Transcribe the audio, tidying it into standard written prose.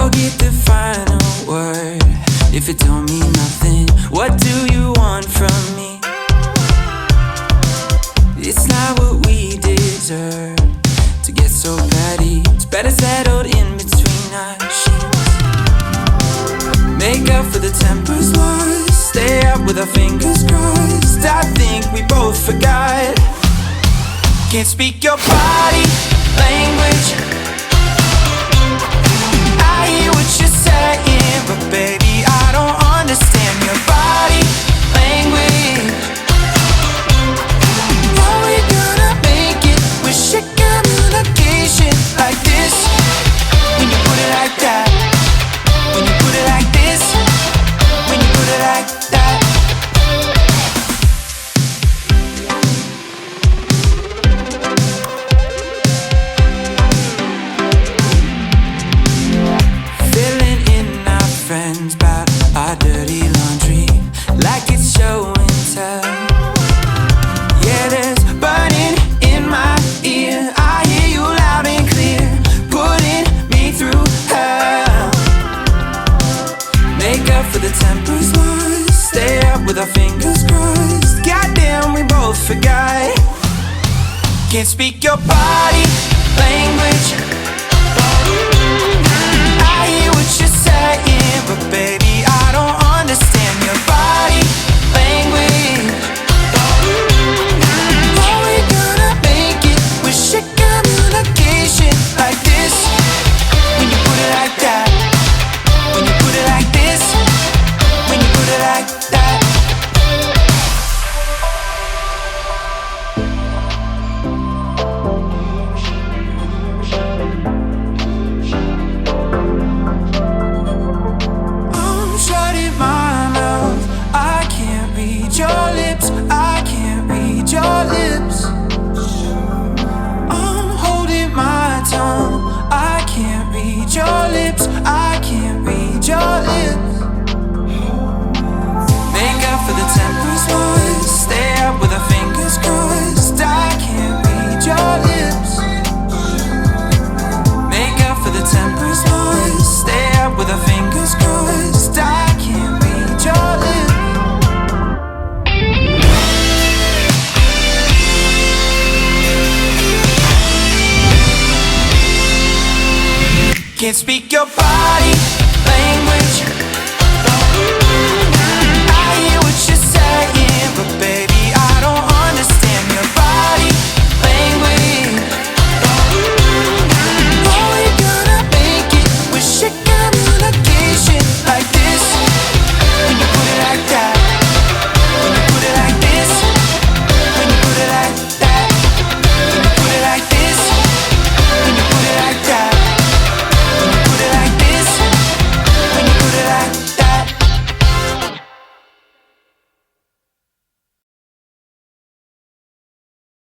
I'll get the final word if it don't mean nothing. What do you want from me? It's not what we deserve to get so petty. It's better settled in between our sheets. Make up for the tempers lost, stay up with our fingers crossed. I think we both forgot. Can't speak your body language. I hear what you're saying, but baby, I don't understand your body language. Are we gonna make it with shit communication like this? When you put it like that, when you put it like this, when you put it like that. Filling in our friends about our dirty laundry like it's show and tell. Yeah, there's burning in my ear. I hear you loud and clear, putting me through hell. Make up for the tempers lost, stay up with our fingers crossed. Goddamn, we both forgot. Can't speak your body language.